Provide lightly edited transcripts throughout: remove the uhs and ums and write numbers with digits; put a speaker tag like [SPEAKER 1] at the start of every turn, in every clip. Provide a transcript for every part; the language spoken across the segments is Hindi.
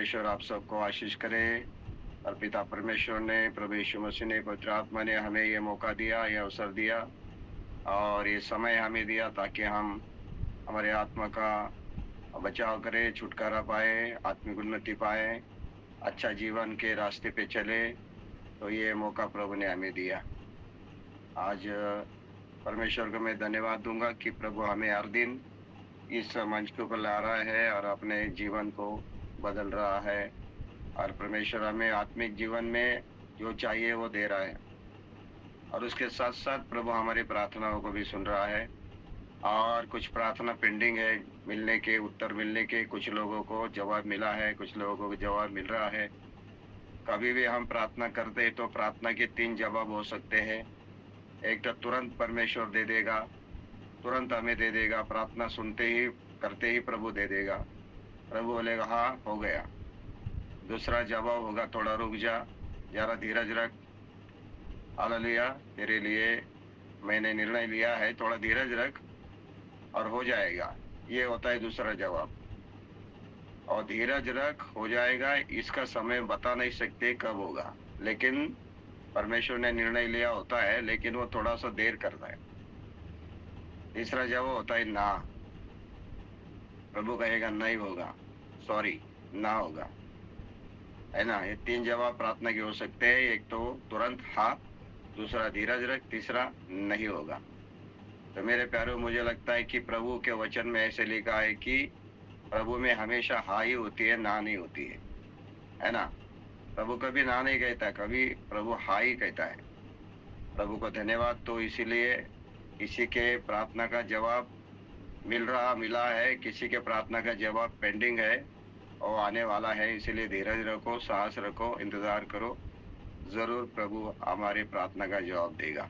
[SPEAKER 1] परमेश्वर आप सबको आशीष करे। और पिता परमेश्वर ने, प्रभु यीशु मसीह ने, पवित्र आत्मा ने हमें ये मौका दिया, ये अवसर दिया और ये समय हमें दिया ताकि हम हमारे आत्मा का बचाव करें, छुटकारा पाए, आत्मिक उन्नति पाए, अच्छा जीवन के रास्ते पे चले। तो ये मौका प्रभु ने हमें दिया। आज परमेश्वर को मैं धन्यवाद दूंगा कि प्रभु हमें हर दिन इस मंच के ऊपर ला रहा है और अपने जीवन को बदल रहा है। और परमेश्वर हमें आत्मिक जीवन में जो चाहिए वो दे रहा है और उसके साथ साथ प्रभु हमारी प्रार्थनाओं को भी सुन रहा है। और कुछ प्रार्थना पेंडिंग है मिलने के, उत्तर मिलने के। कुछ लोगों को जवाब मिला है, कुछ लोगों को जवाब मिल रहा है। कभी भी हम प्रार्थना करते हैं तो प्रार्थना के 3 जवाब हो सकते हैं। एक तो तुरंत परमेश्वर दे देगा, तुरंत हमें दे देगा, प्रार्थना सुनते ही करते ही प्रभु दे देगा। प्रभु बोलेगा हाँ हो गया। दूसरा जवाब होगा थोड़ा रुक जा, जरा धीरज रख, हालेलुया, तेरे लिए मैंने निर्णय लिया है, थोड़ा धीरज रख और हो जाएगा। ये होता है दूसरा जवाब। और धीरज रख, हो जाएगा, इसका समय बता नहीं सकते कब होगा, लेकिन परमेश्वर ने निर्णय लिया होता है, लेकिन वो थोड़ा सा देर करता है। तीसरा जवाब होता है ना, प्रभु कहेगा नहीं होगा, सॉरी, ना होगा, है ना। ये 3 जवाब प्रार्थना के हो सकते हैं। एक तो तुरंत हाँ, दूसरा धीरज रख, तीसरा नहीं होगा। तो मेरे प्यारों, मुझे लगता है कि प्रभु के वचन में ऐसे लिखा है कि प्रभु में हमेशा हाँ ही होती है, ना नहीं होती है ना। प्रभु कभी ना नहीं कहता, कभी प्रभु हाँ ही कहता है। प्रभु को धन्यवाद। तो इसीलिए किसी के प्रार्थना का जवाब मिला है, किसी के प्रार्थना का जवाब पेंडिंग है और आने वाला है। इसीलिए धीरज रखो, साहस रखो, इंतजार करो, जरूर प्रभु हमारे प्रार्थना का जवाब देगा।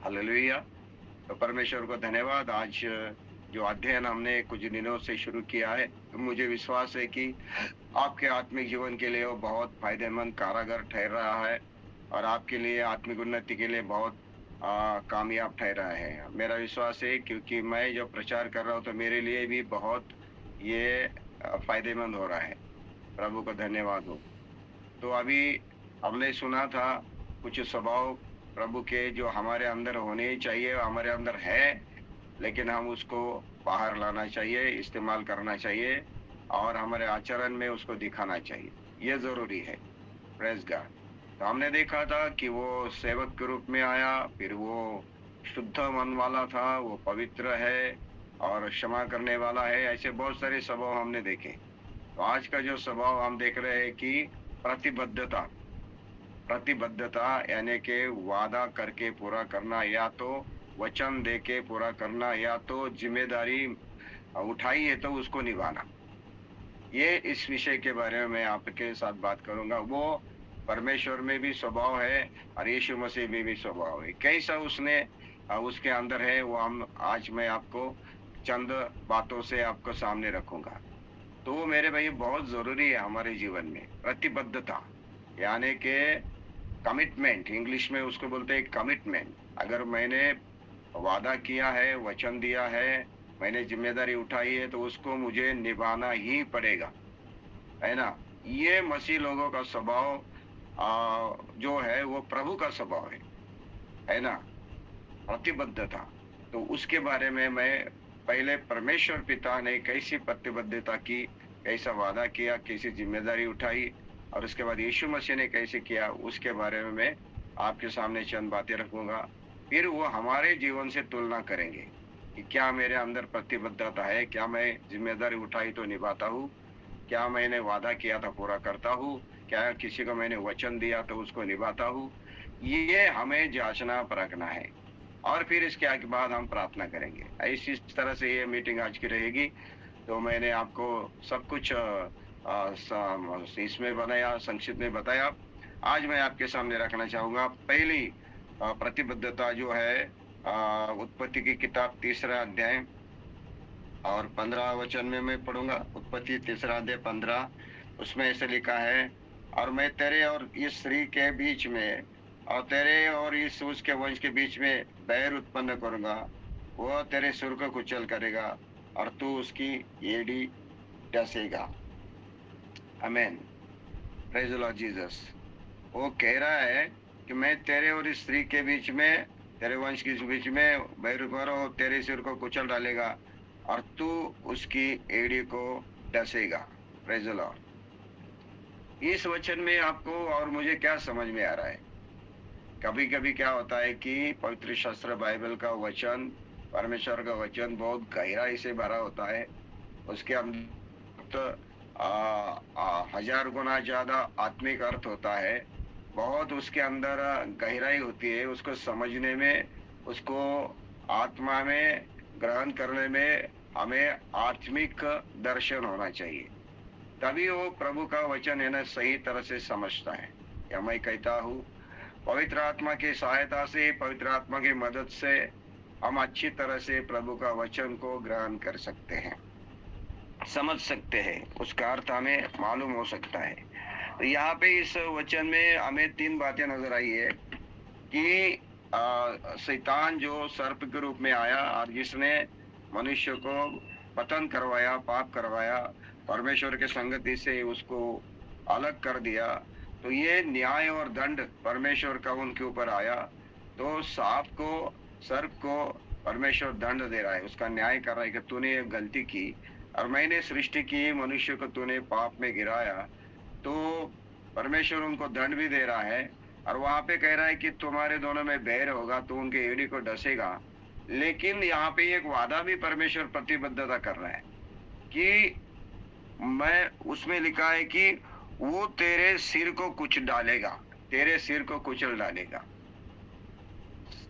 [SPEAKER 1] हालेलुया। तो परमेश्वर को धन्यवाद। आज जो अध्ययन हमने कुछ दिनों से शुरू किया है, तो मुझे विश्वास है कि आपके आत्मिक जीवन के लिए वो बहुत फायदेमंद कारागर ठहर रहा है और आपके लिए आत्मिक उन्नति के लिए बहुत कामयाब ठहरा है। मेरा विश्वास है, क्योंकि मैं जो प्रचार कर रहा हूँ तो मेरे लिए भी बहुत ये फायदेमंद हो रहा है। प्रभु को धन्यवाद हो। तो अभी हमने सुना था कुछ स्वभाव प्रभु के जो हमारे अंदर होने ही चाहिए, हमारे अंदर है, लेकिन हम उसको बाहर लाना चाहिए, इस्तेमाल करना चाहिए और हमारे आचरण में उसको दिखाना चाहिए। ये जरूरी है। Praise God. तो हमने देखा था कि वो सेवक के रूप में आया, फिर वो शुद्ध मन वाला था, वो पवित्र है और क्षमा करने वाला है। ऐसे बहुत सारे स्वभाव हमने देखे। तो आज का जो स्वभाव हम देख रहे हैं कि प्रतिबद्धता यानी कि वादा करके पूरा करना, या तो वचन देके पूरा करना, या तो जिम्मेदारी उठाई है तो उसको निभाना। ये इस विषय के बारे में मैं आपके साथ बात करूंगा। वो परमेश्वर में भी स्वभाव है और यीशु मसीह में भी स्वभाव है। कैसा उसने उसके अंदर है, वो आज मैं आपको चंद बातों से आपको सामने रखूंगा। तो वो मेरे भाई बहुत जरूरी है हमारे जीवन में। प्रतिबद्धता यानी कि कमिटमेंट, इंग्लिश में उसको बोलते हैं कमिटमेंट। अगर मैंने वादा किया है, वचन दिया है, मैंने जिम्मेदारी उठाई है, तो उसको मुझे निभाना ही पड़ेगा, है ना। ये मसीह लोगों का स्वभाव जो है वो प्रभु का स्वभाव है ना, प्रतिबद्धता। तो उसके बारे में मैं पहले परमेश्वर पिता ने कैसी प्रतिबद्धता की, कैसा वादा किया, कैसी जिम्मेदारी उठाई, और उसके बाद यीशु मसीह ने कैसे किया, उसके बारे में मैं आपके सामने चंद बातें रखूंगा। फिर वो हमारे जीवन से तुलना करेंगे कि क्या मेरे अंदर प्रतिबद्धता है, क्या मैं जिम्मेदारी उठाई तो निभाता हूँ, क्या मैंने वादा किया था पूरा करता हूँ, क्या किसी को मैंने वचन दिया तो उसको निभाता हूँ। ये हमें जांचना परखना है और फिर इसके आगे बाद हम प्रार्थना करेंगे। इस तरह से ये मीटिंग आज की रहेगी। तो मैंने आपको सब कुछ इसमें बनाया, संक्षिप्त में बताया। आज मैं आपके सामने रखना चाहूंगा पहली प्रतिबद्धता जो है उत्पत्ति की किताब 3 अध्याय और 15 वचन में मैं पढ़ूंगा। उत्पत्ति 3 अध्याय 15, उसमें ऐसे लिखा है, और मैं तेरे और इस स्त्री के बीच में और तेरे और इस उसके वंश के बीच में बैर उत्पन्न करूंगा। वह तेरे सुर को कुचल करेगा और तू उसकी एड़ी डसेगा। आमेन, प्रेज द लॉर्ड जीसस। वो कह रहा है कि मैं तेरे और इस स्त्री के बीच में, तेरे वंश के बीच में बैर करो, तेरे सिर को कुचल डालेगा और तू उसकी एड़ी को डसेगा। Praise the Lord. इस वचन में आपको और मुझे क्या समझ में आ रहा है? कभी कभी क्या होता है कि पवित्र शास्त्र बाइबल का वचन, परमेश्वर का वचन बहुत गहराई से भरा होता है। उसके अंदर हजार गुना ज्यादा आत्मिक अर्थ होता है। बहुत उसके अंदर गहराई होती है। उसको समझने में, उसको आत्मा में ग्रहण करने में हमें आत्मिक दर्शन होना चाहिए, तभी वो प्रभु का वचन है ना सही तरह से समझता है। या मैं कहता हूँ, पवित्र आत्मा की सहायता से, पवित्र आत्मा की मदद से हम अच्छी तरह से प्रभु का वचन को ग्रहण कर सकते हैं, समझ सकते हैं, उसका अर्थ हमें मालूम हो सकता है। तो यहाँ पे इस वचन में हमें 3 बातें नजर आई है कि शैतान जो सर्प के रूप में आया और जिसने मनुष्य को पतन करवाया, पाप करवाया, परमेश्वर के संगति से उसको अलग कर दिया, तो ये न्याय और दंड परमेश्वर का उनके ऊपर आया। तो सांप को, सर्प को परमेश्वर दंड दे रहा है, उसका न्याय कर रहा है कि तूने ये गलती की और मैंने सृष्टि की, मनुष्य को तूने पाप में गिराया, तो परमेश्वर उनको दंड भी दे रहा है। और वहां पे कह रहा है कि तुम्हारे दोनों में बैर होगा, तो उनके एड़ी को डसेगा। लेकिन यहाँ पे एक वादा भी परमेश्वर प्रतिबद्धता कर रहा है कि मैं, उसमें लिखा है कि वो तेरे सिर को कुछ डालेगा, तेरे सिर को कुचल डालेगा,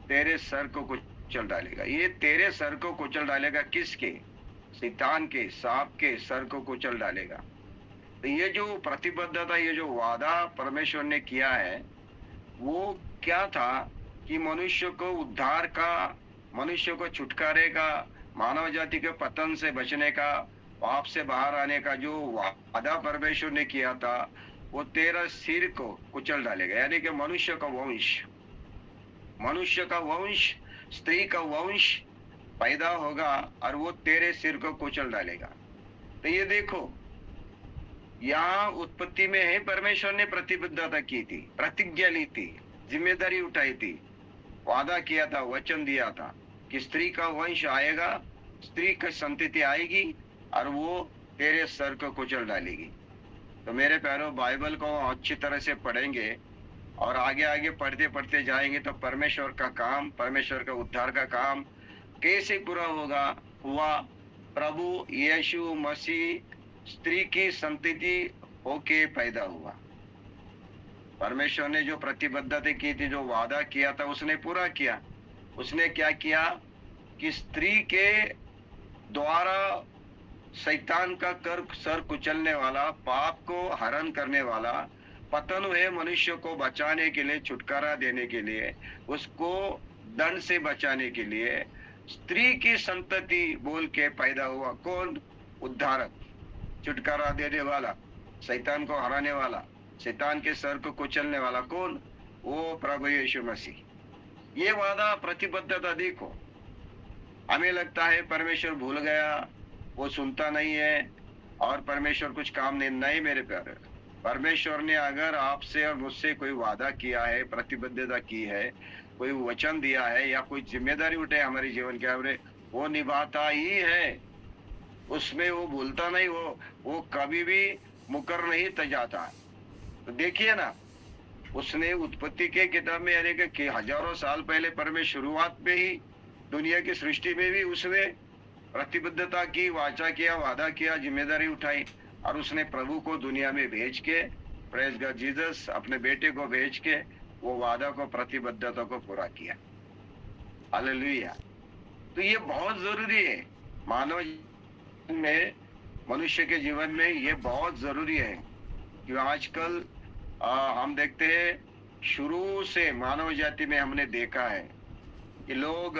[SPEAKER 1] तेरे सर को कुचल डालेगा। ये तेरे सर को कुचल डालेगा किसके? शैतान के, सांप के सर को कुचल डालेगा। तो ये जो प्रतिबद्धता, ये जो वादा परमेश्वर ने किया है, वो क्या था कि मनुष्य को उद्धार का, मनुष्य को छुटकारे का, मानव जाति के पतन से बचने का, पाप से बाहर आने का जो वादा परमेश्वर ने किया था, वो तेरा सिर को कुचल डालेगा। यानी कि मनुष्य का वंश, मनुष्य का वंश, स्त्री का वंश पैदा होगा और वो तेरे सिर को कुचल डालेगा। तो ये देखो, यहाँ उत्पत्ति में है, परमेश्वर ने प्रतिबद्धता की थी, प्रतिज्ञा ली थी, जिम्मेदारी उठाई थी, वादा किया था, वचन दिया था कि स्त्री का वंश आएगा, स्त्री की संतति आएगी और वो तेरे सर को कुचल डालेगी। तो मेरे प्यारों, बाइबल को अच्छी तरह से पढ़ेंगे और आगे आगे पढ़ते पढ़ते जाएंगे तो परमेश्वर का काम, परमेश्वर का उद्धार का काम कैसे पूरा होगा, हुआ। प्रभु यीशु मसीह स्त्री की संतति होके पैदा हुआ। परमेश्वर ने जो प्रतिबद्धता की थी, जो वादा किया था, उसने पूरा किया। उसने क्या किया कि स्त्री के द्वारा शैतान का कर सर कुचलने वाला, पाप को हरण करने वाला, पतन हुए मनुष्य को बचाने के लिए, छुटकारा देने के लिए, उसको दंड से बचाने के लिए स्त्री की संतति बोल के पैदा हुआ। कौन? उद्धारक, छुटकारा देने वाला, शैतान को हराने वाला, शैतान के सर को कुचलने वाला। कौन? वो प्रभु यीशु मसीह। ये वादा, प्रतिबद्धता देखो। हमें लगता है परमेश्वर भूल गया, वो सुनता नहीं है और परमेश्वर कुछ काम नहीं मेरे प्यारे। परमेश्वर ने अगर आपसे और मुझसे कोई वादा किया है, प्रतिबद्धता की है, कोई वचन दिया है या कोई जिम्मेदारी उठाई हमारे जीवन के हमने, वो निभाता ही है। उसमें वो भूलता नहीं, वो कभी भी मुकर नहीं जाता। तो देखिए ना, उसने उत्पत्ति के किताब में, यानी कि हजारों साल पहले, परमेश्वर शुरुआत में ही दुनिया की सृष्टि में भी उसने प्रतिबद्धता की, वाचा किया, वादा किया, जिम्मेदारी उठाई और उसने प्रभु को दुनिया में भेज के, प्रेज गॉड जीसस, अपने बेटे को भेज के वो वादा को, प्रतिबद्धता को पूरा किया। हालेलुया। तो ये बहुत जरूरी है मानव में, मनुष्य के जीवन में ये बहुत जरूरी है। कि आजकल हम देखते हैं, शुरू से मानव जाति में हमने देखा है कि लोग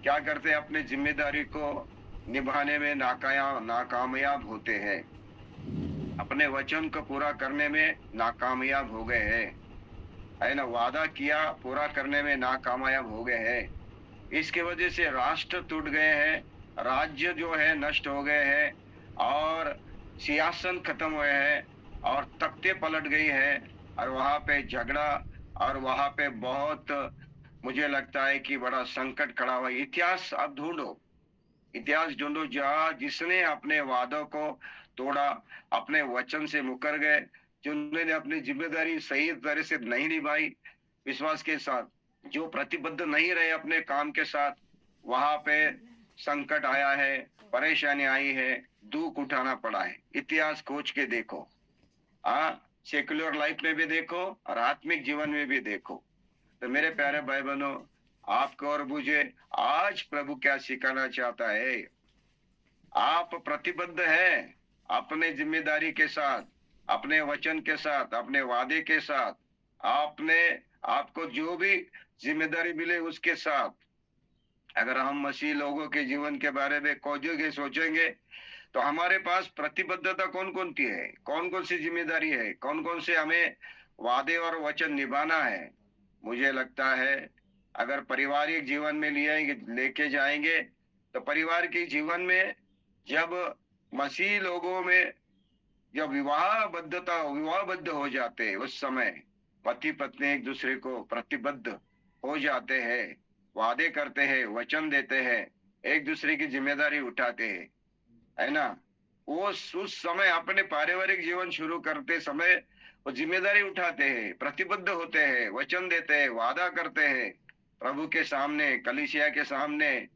[SPEAKER 1] क्या करते हैं, अपने जिम्मेदारी को निभाने में नाकामयाब होते हैं, अपने वचन को पूरा करने में नाकामयाब हो गए हैं, है ना। वादा किया, पूरा करने में नाकामयाब हो गए हैं। इसके वजह से राष्ट्र टूट गए हैं, राज्य जो है नष्ट हो गए हैं और सियासत खत्म हुए हैं और तख्ते पलट गई है, और वहां पे झगड़ा, और वहां पे बहुत, मुझे लगता है कि बड़ा संकट खड़ा हुआ। इतिहास अब ढूंढो, इतिहास ढूंढो जहाँ जिसने अपने वादों को तोड़ा, अपने वचन से मुकर गए, जिन्होंने अपनी जिम्मेदारी सही तरह से नहीं निभाई विश्वास के साथ, जो प्रतिबद्ध नहीं रहे अपने काम के साथ, वहां पे संकट आया है, परेशानी आई है, दुख उठाना पड़ा है। इतिहास खोज के देखो, हाँ, सेक्युलर लाइफ में भी देखो और आत्मिक जीवन में भी देखो। तो मेरे प्यारे भाई बहनों, आपको और मुझे आज प्रभु क्या सिखाना चाहता है। आप प्रतिबद्ध हैं अपने जिम्मेदारी के साथ, अपने वचन के साथ, अपने वादे के साथ, आपने आपको जो भी जिम्मेदारी मिले उसके साथ। अगर हम मसीह लोगों के जीवन के बारे में खोजेंगे, सोचेंगे, तो हमारे पास प्रतिबद्धता कौन कौन सी है, कौन कौन सी जिम्मेदारी है, कौन कौन से हमें वादे और वचन निभाना है। मुझे लगता है अगर पारिवारिक जीवन में लेके जाएंगे, तो परिवार के जीवन में जब मसीह लोगों में जब विवाहबद्ध हो जाते हैं, उस समय पति पत्नी एक दूसरे को प्रतिबद्ध हो जाते हैं, वादे करते हैं, वचन देते हैं, एक दूसरे की जिम्मेदारी उठाते हैं, है ना। वो उस समय अपने पारिवारिक जीवन शुरू करते समय वो जिम्मेदारी उठाते हैं, प्रतिबद्ध होते हैं, वचन देते हैं, वादा करते हैं, प्रभु के सामने, कलीसिया के सामने,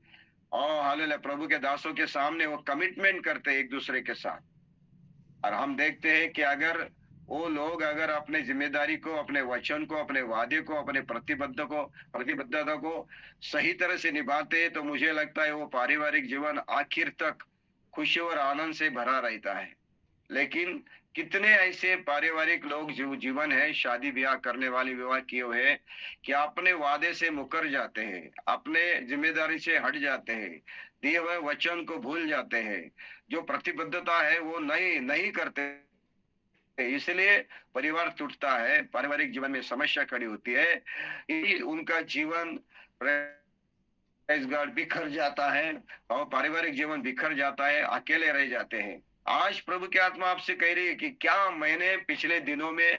[SPEAKER 1] और हालेलुया प्रभु के दासों के सामने वो कमिटमेंट करते हैं एक दूसरे के साथ। और हम देखते हैं कि अगर वो लोग अगर अपने जिम्मेदारी को, अपने वचन को, अपने वादे को, अपने प्रतिबद्धता को सही तरह से निभाते हैं, तो मुझे लगता है वो पारिवारिक जीवन आखिर तक खुशी और आनंद से भरा रहता है। लेकिन कितने ऐसे पारिवारिक लोग जो जीवन है, शादी ब्याह करने वाले, विवाह किए हुए, कि अपने वादे से मुकर जाते हैं, अपने जिम्मेदारी से हट जाते हैं, दिए हुए वचन को भूल जाते हैं, जो प्रतिबद्धता है वो नहीं नहीं करते, इसलिए परिवार टूटता है, पारिवारिक जीवन में समस्या खड़ी होती है, उनका जीवन प्रेज़ गॉड बिखर जाता है, और पारिवारिक जीवन बिखर जाता है, अकेले रह जाते हैं। आज प्रभु की आत्मा आपसे कह रही है कि क्या मैंने पिछले दिनों में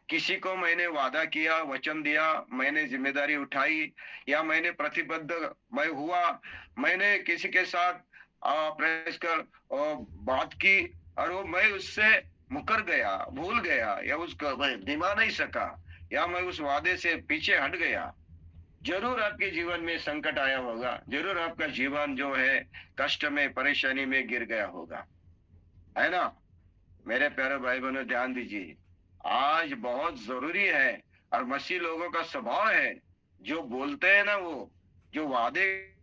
[SPEAKER 1] किसी को मैंने वादा किया, वचन दिया, मैंने जिम्मेदारी उठाई, या मैंने प्रतिबद्ध मैं हुआ, मैंने किसी के साथ प्रेस कर बात की, और वो मैं उससे मुकर गया, भूल गया, या उसको मैं निभा नहीं सका, या मैं उस वादे से पीछे हट गया। जरूर आपके जीवन में संकट आया होगा, जरूर आपका जीवन जो है कष्ट में, परेशानी में गिर गया होगा, है ना। मेरे प्यारे भाई बहनों, ध्यान दीजिए, आज बहुत जरूरी है, और मसीह लोगों का स्वभाव है, जो बोलते हैं ना, वो जो वादे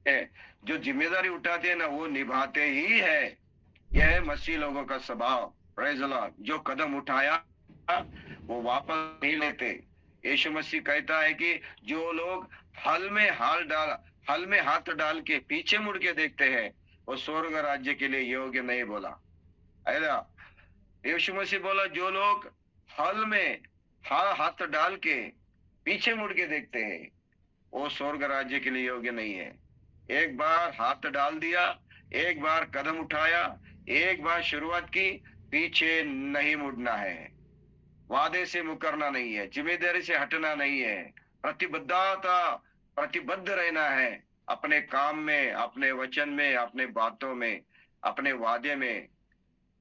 [SPEAKER 1] है, जो जिम्मेदारी उठाते हैं ना, वो निभाते ही है। यह है मसीह लोगों का स्वभाव। Praise the Lord. जो कदम उठाया वो वापस नहीं लेते। यीशु मसीह कहता है कि जो लोग हल में हल में हाथ डाल के पीछे मुड़ के देखते हैं, वो स्वर्ग राज्य के लिए योग्य नहीं बोला, है ना। यीशु मसीह बोला जो लोग हल में हाथ डाल के पीछे मुड़ के देखते हैं, वो स्वर्ग राज्य के लिए योग्य नहीं है। एक बार हाथ डाल दिया, एक बार कदम उठाया, एक बार शुरुआत की, पीछे नहीं मुड़ना है, वादे से मुकरना नहीं है, जिम्मेदारी से हटना नहीं है, प्रतिबद्ध रहना है अपने काम में, अपने वचन में, अपने बातों में, अपने वादे में।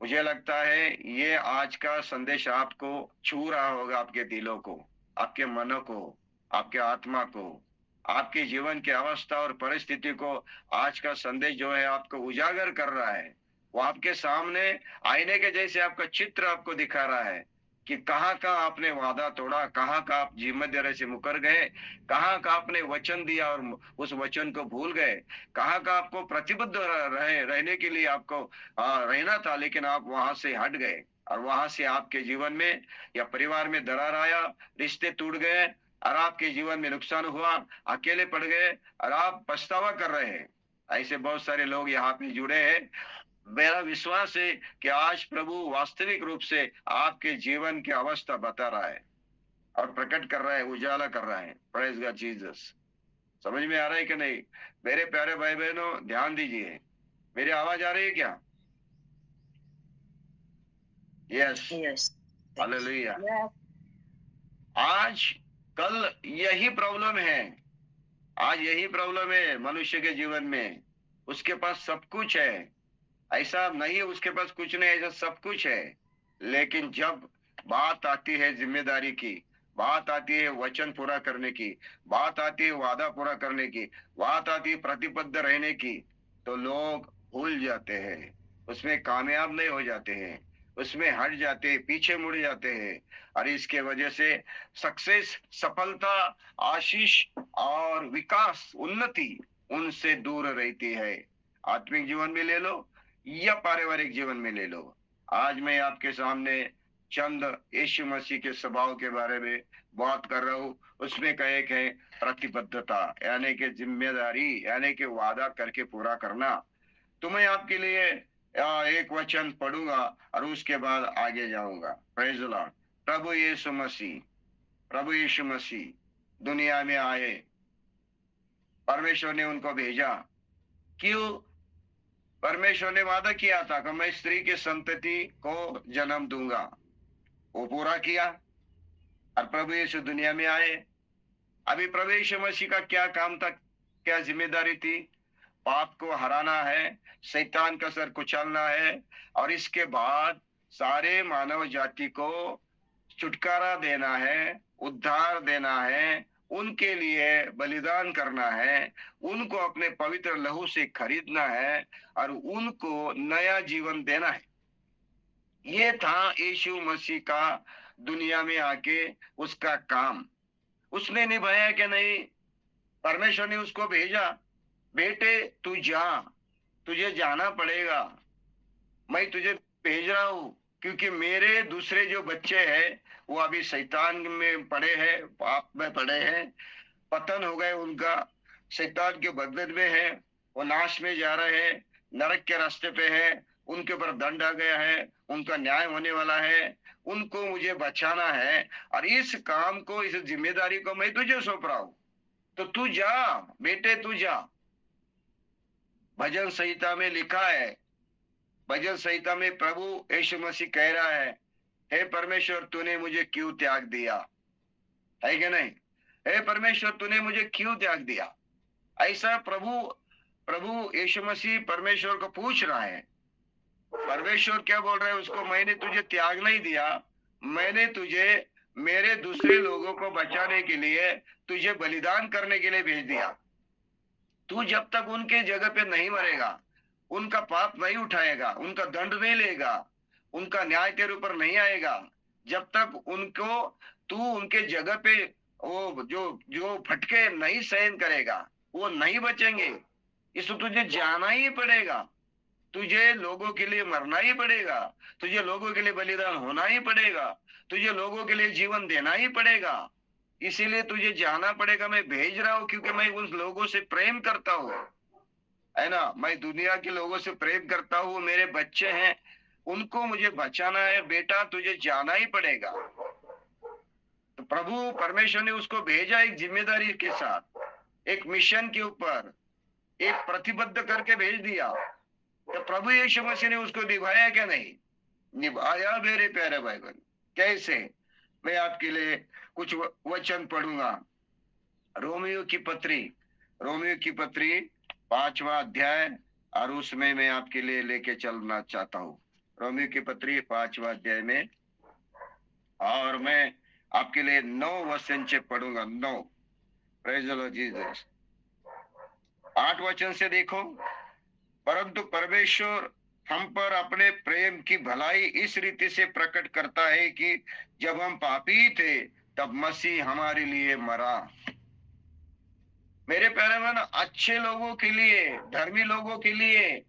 [SPEAKER 1] मुझे लगता है ये आज का संदेश आपको छू रहा होगा, आपके दिलों को, आपके मनों को, आपके आत्मा को, आपके जीवन की अवस्था और परिस्थिति को आज का संदेश जो है आपको उजागर कर रहा है। वो आपके सामने आईने के जैसे आपका चित्र आपको दिखा रहा है कि कहाँ कहाँ आपने वादा तोड़ा, कहाँ कहाँ आप जिम्मेदारी से मुकर गए, कहाँ कहाँ आपने वचन दिया और उस वचन को भूल गए, कहाँ कहाँ आपको प्रतिबद्ध रहने के लिए आपको रहना था, लेकिन आप वहां से हट गए, और वहां से आपके जीवन में या परिवार में दरार आया, रिश्ते टूट गए, और आपके जीवन में नुकसान हुआ, अकेले पड़ गए, और आप पछतावा कर रहे हैं। ऐसे बहुत सारे लोग यहाँ पे जुड़े हैं। मेरा विश्वास है कि आज प्रभु वास्तविक रूप से आपके जीवन की अवस्था बता रहा है और प्रकट कर रहा है, उजाला कर रहा है। Praise God Jesus. समझ में आ रहा है कि नहीं? मेरे प्यारे भाई बहनों, ध्यान दीजिए। मेरी आवाज आ रही है क्या? Yes,
[SPEAKER 2] Yes.
[SPEAKER 1] हालेलुया।
[SPEAKER 2] Yeah.
[SPEAKER 1] आज कल यही प्रॉब्लम है, आज यही प्रॉब्लम है मनुष्य के जीवन में। उसके पास सब कुछ है, ऐसा नहीं उसके पास कुछ नहीं, ऐसा सब कुछ है। लेकिन जब बात आती है जिम्मेदारी की, बात आती है वचन पूरा करने की, बात आती है वादा पूरा करने की, बात आती है प्रतिबद्ध रहने की, तो लोग भूल जाते हैं, उसमें कामयाब नहीं हो जाते हैं, उसमें हट जाते हैं, पीछे मुड़ जाते हैं। और इसके वजह से सक्सेस, सफलता, आशीष और विकास, उन्नति उनसे दूर रहती है। आत्मिक जीवन में ले लो या पारिवारिक जीवन में ले लो, आज मैं आपके सामने चंद यीशु मसीह के स्वभाव के बारे में बात कर रहा हूँ। उसमें का एक है प्रतिबद्धता, यानी कि जिम्मेदारी, यानी कि वादा करके पूरा करना। तो मैं आपके लिए एक वचन पढ़ूंगा और उसके बाद आगे जाऊंगा। Praise the lord. प्रभु यीशु मसीह, प्रभु यीशु मसीह दुनिया में आए, परमेश्वर ने उनको भेजा। क्यों? परमेश्वर ने वादा किया था कि मैं स्त्री के संतति को जन्म दूंगा, वो पूरा किया और प्रभु यीशु दुनिया में आए। अभी प्रभु यीशु मसीह का क्या काम था, क्या जिम्मेदारी थी? पाप को हराना है, शैतान का सर कुचलना है, और इसके बाद सारे मानव जाति को छुटकारा देना है, उद्धार देना है, उनके लिए बलिदान करना है, उनको अपने पवित्र लहू से खरीदना है और उनको नया जीवन देना है। ये था यीशु मसीह का दुनिया में आके उसका काम। उसने निभाया कि नहीं? परमेश्वर ने उसको भेजा, बेटे तू जा, तुझे जाना पड़ेगा, मैं तुझे भेज रहा हूं, क्योंकि मेरे दूसरे जो बच्चे हैं वो अभी शैतान में पड़े हैं, पाप में पड़े हैं, पतन हो गए उनका, शैतान के बदले में है, वो नाश में जा रहे हैं, नरक के रास्ते पे है, उनके ऊपर दंड आ गया है, उनका न्याय होने वाला है, उनको मुझे बचाना है। और इस काम को, इस जिम्मेदारी को मैं तुझे सौंप रहा हूं, तो तू जा, बेटे तू जा। भजन संहिता में लिखा है, भजन संहिता में प्रभु यीशु मसीह कह रहा है, हे परमेश्वर तूने मुझे क्यों त्याग दिया, है कि नहीं? हे परमेश्वर तूने मुझे क्यों त्याग दिया? ऐसा प्रभु प्रभु यीशु मसीह परमेश्वर को पूछ रहा है। परमेश्वर क्या बोल रहा है उसको? मैंने तुझे त्याग नहीं दिया, मैंने तुझे मेरे दूसरे लोगों को बचाने के लिए, तुझे बलिदान करने के लिए भेज दिया। तू जब तक उनके जगह पे नहीं मरेगा, उनका पाप नहीं उठाएगा, उनका दंड नहीं लेगा, उनका न्याय तेरे ऊपर नहीं आएगा, जब तक उनको तू उनके जगह पे वो जो जो फटके नहीं सहन करेगा, वो नहीं बचेंगे। इसको तुझे जाना ही पड़ेगा, तुझे लोगों के लिए मरना ही पड़ेगा, तुझे लोगों के लिए बलिदान होना ही पड़ेगा, तुझे लोगों के लिए जीवन देना ही पड़ेगा। इसीलिए तुझे जाना पड़ेगा, मैं भेज रहा हूं, क्योंकि मैं उन लोगों से प्रेम करता हूँ, है ना? मैं दुनिया के लोगों से प्रेम करता हूँ, मेरे बच्चे हैं, उनको मुझे बचाना है, बेटा तुझे जाना ही पड़ेगा। तो प्रभु परमेश्वर ने उसको भेजा एक जिम्मेदारी के साथ, एक मिशन के ऊपर, एक प्रतिबद्ध करके भेज दिया। तो प्रभु यीशु मसीह ने उसको निभाया क्या नहीं? निभाया मेरे प्यारे भाई बहन। कैसे? मैं आपके लिए कुछ वचन पढ़ूंगा। रोमियो की पत्री, रोमियो की पत्री 5वां अध्याय, और उसमें मैं आपके लिए लेके चलना चाहता हूँ। रोमियो की पत्री 5वां अध्याय में, और मैं आपके लिए 9 वचन से पढ़ूंगा। 9, प्रेज द लॉर्ड जीसस। 8 वचन से देखो, परंतु परमेश्वर हम पर अपने प्रेम की भलाई इस रीति से प्रकट करता है कि जब हम पापी थे तब मसीह हमारे लिए मरा। मेरे प्यारे मन, अच्छे लोगों के लिए, धर्मी लोगों के लिए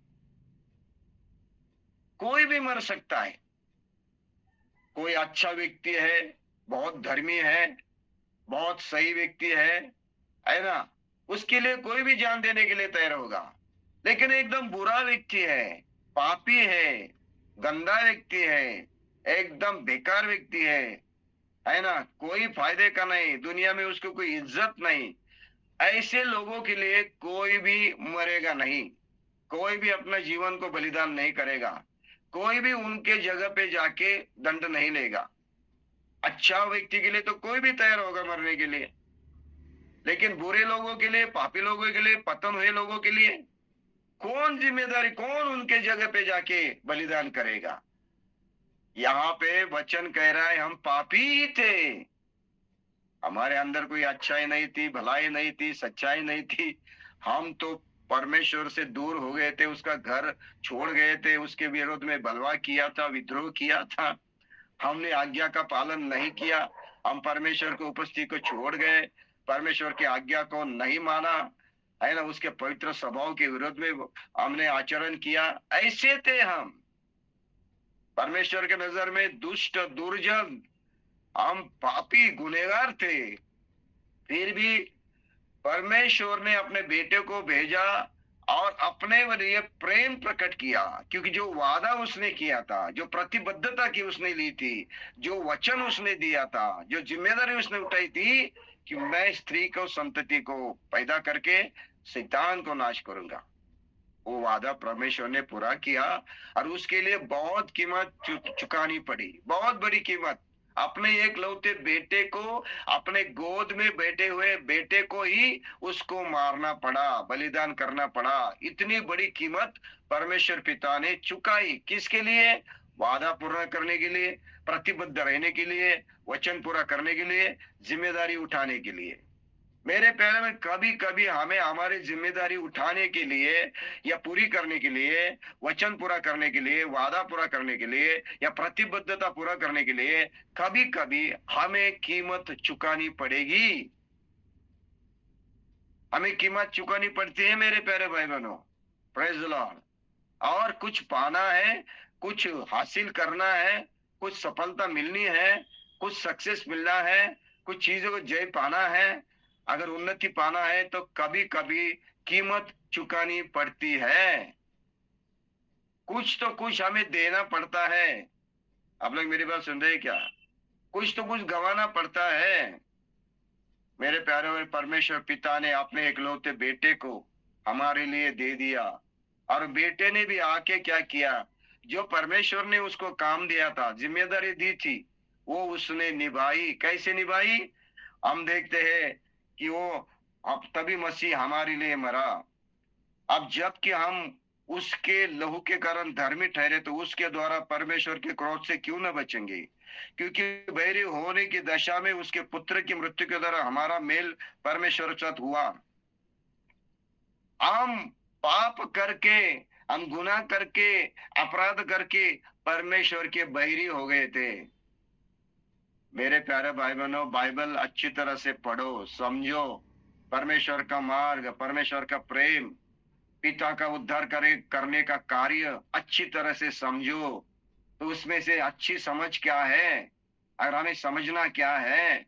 [SPEAKER 1] कोई भी मर सकता है। कोई अच्छा व्यक्ति है, बहुत धर्मी है, बहुत सही व्यक्ति है ना? उसके लिए कोई भी जान देने के लिए तैयार होगा। लेकिन एकदम बुरा व्यक्ति है, पापी है, गंदा व्यक्ति है, एकदम बेकार व्यक्ति है ना? कोई फायदे का नहीं, दुनिया में उसको कोई इज्जत नहीं, ऐसे लोगों के लिए कोई भी मरेगा नहीं, कोई भी अपना जीवन को बलिदान नहीं करेगा, कोई भी उनके जगह पे जाके दंड नहीं लेगा। अच्छा व्यक्ति के लिए तो कोई भी तैयार होगा मरने के लिए, लेकिन बुरे लोगों के लिए, पापी लोगों के लिए, पतन हुए लोगों के लिए कौन जिम्मेदारी, कौन उनके जगह पे जाके बलिदान करेगा? यहाँ पे वचन कह रहा है हम पापी ही थे, हमारे अंदर कोई अच्छाई नहीं थी, भलाई नहीं थी, सच्चाई नहीं थी। हम तो परमेश्वर से दूर हो गए थे, उसका घर छोड़ गए थे, उसके विरोध में बलवा किया था, विद्रोह किया था। हमने आज्ञा का पालन नहीं किया, हम परमेश्वर की उपस्थिति को छोड़ गए, परमेश्वर की आज्ञा को नहीं माना, है ना, उसके पवित्र स्वभाव के विरोध में हमने आचरण किया। ऐसे थे हम, परमेश्वर के नजर में दुष्ट, दुर्जन, हम पापी गुनहगार थे। फिर भी परमेश्वर ने अपने बेटे को भेजा और अपने लिए प्रेम प्रकट किया, क्योंकि जो वादा उसने किया था, जो प्रतिबद्धता की उसने ली थी, जो वचन उसने दिया था, जो जिम्मेदारी उसने उठाई थी कि मैं स्त्री को, संतति को पैदा करके शैतान को नाश करूंगा, वो वादा परमेश्वर ने पूरा किया। और उसके लिए बहुत कीमत चुकानी पड़ी, बहुत बड़ी कीमत। अपने एक लौते बेटे को, अपने गोद में बैठे हुए बेटे को ही उसको मारना पड़ा, बलिदान करना पड़ा। इतनी बड़ी कीमत परमेश्वर पिता ने चुकाई, किसके लिए? वादा पूरा करने के लिए, प्रतिबद्ध रहने के लिए, वचन पूरा करने के लिए, जिम्मेदारी उठाने के लिए। मेरे प्यारे में कभी कभी हमें हमारी जिम्मेदारी उठाने के लिए या पूरी करने के लिए, वचन पूरा करने के लिए, वादा पूरा करने के लिए या प्रतिबद्धता पूरा करने के लिए कभी कभी हमें कीमत चुकानी पड़ेगी। हमें कीमत चुकानी पड़ती है मेरे प्यारे भाई बहनों। Praise the Lord. और कुछ पाना है, कुछ हासिल करना है, कुछ सफलता मिलनी है, कुछ सक्सेस मिलना है, कुछ चीजों को जय पाना है, अगर उन्नति पाना है तो कभी कभी कीमत चुकानी पड़ती है। कुछ तो कुछ हमें देना पड़ता है। आप लोग मेरी बात सुन रहे हैं क्या? कुछ तो कुछ गंवाना पड़ता है। मेरे प्यारे और परमेश्वर पिता ने अपने इकलौते बेटे को हमारे लिए दे दिया, और बेटे ने भी आके क्या किया? जो परमेश्वर ने उसको काम दिया था, जिम्मेदारी दी थी, वो उसने निभाई। कैसे निभाई? हम देखते हैं कि वो, अब तभी मसीह हमारे लिए मरा। अब जबकि हम उसके लहू के कारण धर्मी ठहरे, तो उसके द्वारा परमेश्वर के क्रोध से क्यों न बचेंगे? क्योंकि बैरी होने की दशा में उसके पुत्र की मृत्यु के द्वारा हमारा मेल परमेश्वर के साथ हुआ। हम पाप करके, हम गुनाह करके, अपराध करके परमेश्वर के बैरी हो गए थे। मेरे प्यारे भाई बहनों, बाइबल अच्छी तरह से पढ़ो, समझो, परमेश्वर का मार्ग, परमेश्वर का प्रेम, पिता का उद्धार करने का कार्य अच्छी तरह से समझो। तो उसमें से अच्छी समझ क्या है? अगर हमें समझना क्या है,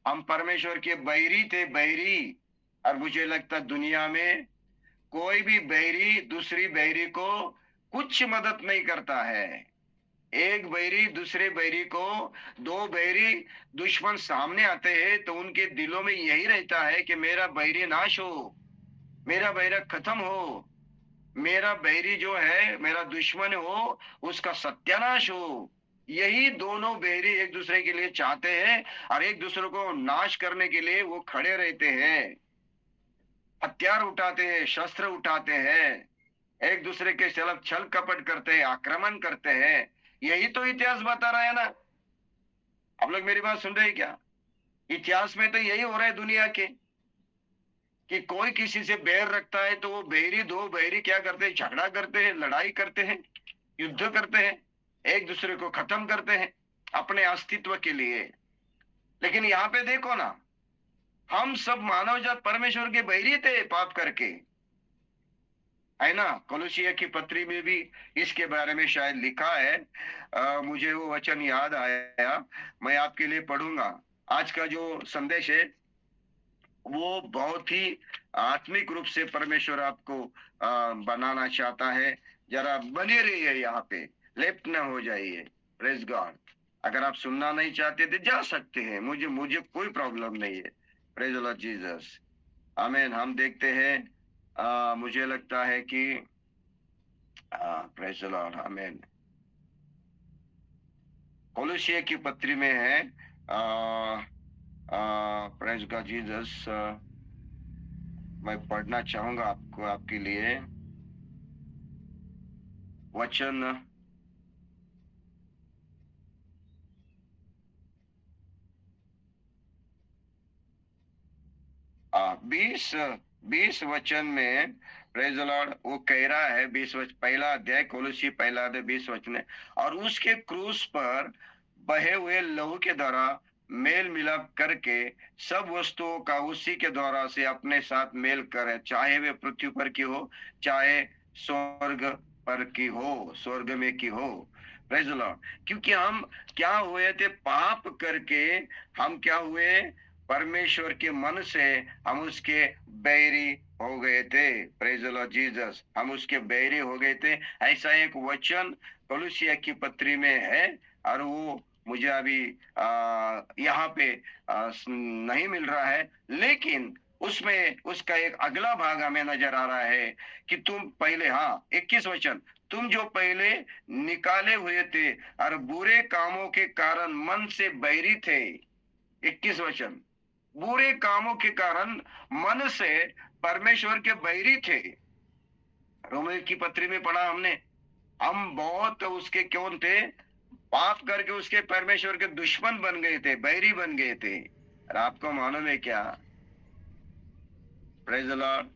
[SPEAKER 1] हम परमेश्वर के बैरी थे, बैरी। और मुझे लगता है दुनिया में कोई भी बैरी दूसरी बैरी को कुछ मदद नहीं करता है। एक बैरी दूसरे बैरी को, दो बैरी दुश्मन सामने आते हैं तो उनके दिलों में यही रहता है कि मेरा बैरी नाश हो, मेरा बैरा खत्म हो, मेरा बैरी जो है, मेरा दुश्मन हो, उसका सत्यानाश हो। यही दोनों बैरी एक दूसरे के लिए चाहते हैं, और एक दूसरे को नाश करने के लिए वो खड़े रहते हैं, हथियार उठाते हैं, शस्त्र उठाते हैं, एक दूसरे के खिलाफ छल कपट करते हैं, आक्रमण करते हैं। यही तो इतिहास बता रहा है ना। आप लोग मेरी बात सुन रहे हैं क्या? इतिहास में तो यही हो रहा है दुनिया के, कि कोई किसी से बैर रखता है तो वो बैरी, दो बैरी क्या करते हैं? झगड़ा करते हैं, लड़ाई करते हैं, युद्ध करते हैं, एक दूसरे को खत्म करते हैं अपने अस्तित्व के लिए। लेकिन यहाँ पे देखो ना, हम सब मानव जात परमेश्वर के बैरी थे पाप करके, है ना। कोलोसिया की पत्री में भी इसके बारे में शायद लिखा है। मुझे वो वचन याद आया, मैं आपके लिए पढ़ूंगा। आज का जो संदेश है वो बहुत ही आत्मिक रूप से परमेश्वर आपको बनाना चाहता है। जरा बने रहिए यहाँ पे, लेफ्ट न हो जाइए। Praise God. अगर आप सुनना नहीं चाहते तो जा सकते हैं, मुझे मुझे कोई प्रॉब्लम नहीं है। Praise Lord Jesus. आमीन। हम देखते हैं, मुझे लगता है कि प्रेज लॉर्ड, आमीन। कोलोसिया की पत्री में है, प्रेज गॉड जीसस, मैं पढ़ना चाहूंगा आपको, आपके लिए वचन 20 20 वचन में, प्रेज द लॉर्ड, वो कह रहा है 20 वचन, पहला अध्याय कोलोसी पहला अध्याय 20 वचन है, और उसके क्रूस पर बहे हुए लहू के द्वारा मेल मिलाप करके सब वस्तुओं का उसी के द्वारा से अपने साथ मेल करे, चाहे वे पृथ्वी पर की हो, चाहे स्वर्ग पर की हो, स्वर्ग में की हो। Praise the Lord. क्योंकि हम क्या हुए थे, पाप करके हम क्या हुए, परमेश्वर के मन से हम उसके बैरी हो गए थे। प्रेज द लॉर्ड जीसस, हम उसके बैरी हो गए थे। ऐसा एक वचन कोलोसिया की पत्री में है, और वो मुझे अभी यहाँ पे नहीं मिल रहा है, लेकिन उसमें उसका एक अगला भाग हमें नजर आ रहा है कि तुम पहले, हाँ 21 वचन, तुम जो पहले निकाले हुए थे और बुरे कामों के कारण मन से बैरी थे। 21 वचन, बुरे कामों के कारण मन से परमेश्वर के बैरी थे। रोमियो की पत्री में पढ़ा हमने, हम बहुत उसके क्यों थे, पाप करके उसके परमेश्वर के दुश्मन बन गए थे, बैरी बन गए थे। और आपको मालूम है क्या, प्रेज द लॉर्ड,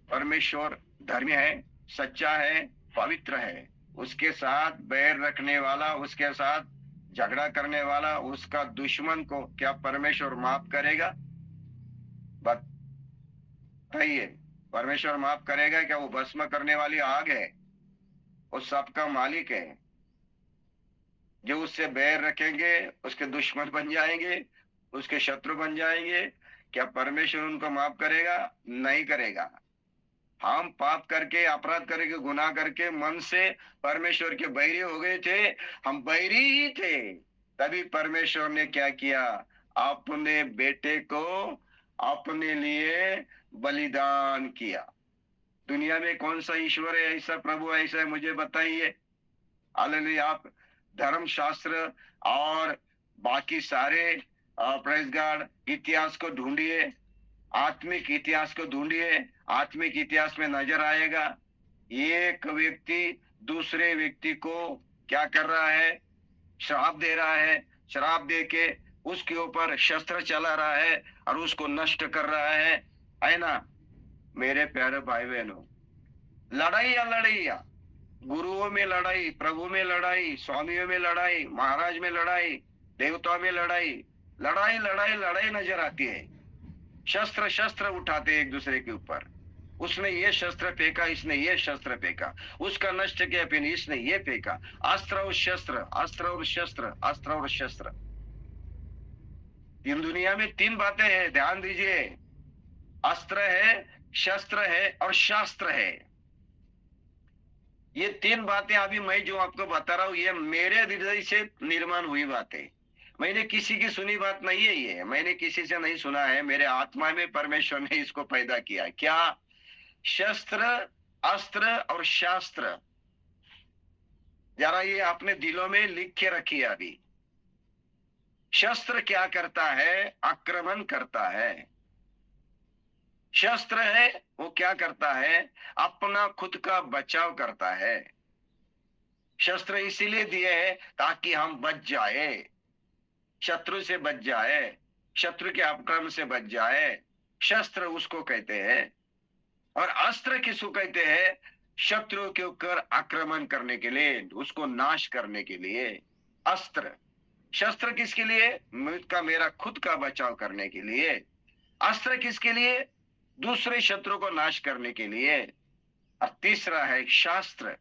[SPEAKER 1] परमेश्वर धर्मी है, सच्चा है, पवित्र है। उसके साथ बैर रखने वाला, उसके साथ झगड़ा करने वाला, उसका दुश्मन को क्या परमेश्वर माफ करेगा? बताइए, परमेश्वर माफ करेगा क्या? वो भस्म करने वाली आग है, वो सबका मालिक है। जो उससे बैर रखेंगे उसके दुश्मन बन जाएंगे, उसके शत्रु बन जाएंगे। क्या परमेश्वर उनको माफ करेगा? नहीं करेगा। हम पाप करके, अपराध करके, गुनाह करके मन से परमेश्वर के बैरी हो गए थे, हम बैरी ही थे। तभी परमेश्वर ने क्या किया, अपने बेटे को अपने लिए बलिदान किया। दुनिया में कौन सा ईश्वर है ऐसा, प्रभु ऐसा है, मुझे बताइए। हालेलुया। आप धर्म शास्त्र और बाकी सारे प्रेस गार्ड इतिहास को ढूंढिए, आत्मिक इतिहास को ढूंढिए, आत्मिक इतिहास में नजर आएगा एक व्यक्ति दूसरे व्यक्ति को क्या कर रहा है, श्राप दे रहा है। श्राप दे के उसके ऊपर शस्त्र चला रहा है और उसको नष्ट कर रहा है ना। मेरे प्यारे भाई बहनों, लड़ाई या लड़ाई, गुरुओं में लड़ाई, प्रभु में लड़ाई, स्वामियों में लड़ाई, महाराज में लड़ाई, देवताओं में लड़ाई, लड़ाई लड़ाई लड़ाई नजर आती है। शस्त्र शस्त्र उठाते एक दूसरे के ऊपर, उसने ये शस्त्र फेंका, इसने ये शस्त्र फेंका, उसका नष्ट किया, फिर इसने ये फेंका। अस्त्र और शस्त्र, अस्त्र और शस्त्र, अस्त्र और शस्त्र। इन दुनिया में 3 बातें हैं, ध्यान दीजिए। अस्त्र है, शस्त्र है और शास्त्र है। ये 3 बातें अभी मैं जो आपको बता रहा हूं, ये मेरे हृदय से निर्माण हुई बातें, मैंने किसी की सुनी बात नहीं है, ये मैंने किसी से नहीं सुना है, मेरे आत्मा में परमेश्वर ने इसको पैदा किया। क्या? शस्त्र, अस्त्र और शास्त्र। जरा ये अपने दिलों में लिख के रखिए अभी। शस्त्र क्या करता है? आक्रमण करता है। शस्त्र है, वो क्या करता है? अपना खुद का बचाव करता है। शस्त्र इसीलिए दिए हैं ताकि हम बच जाए, शत्रु से बच जाए, शत्रु के आक्रमण से बच जाए। शस्त्र उसको कहते हैं। और अस्त्र किसको कहते हैं? शत्रु के ऊपर आक्रमण करने के लिए, उसको नाश करने के लिए अस्त्र। शस्त्र किसके लिए? का मेरा खुद का बचाव करने के लिए। अस्त्र किसके लिए? दूसरे शत्रु को नाश करने के लिए। और तीसरा है शास्त्र।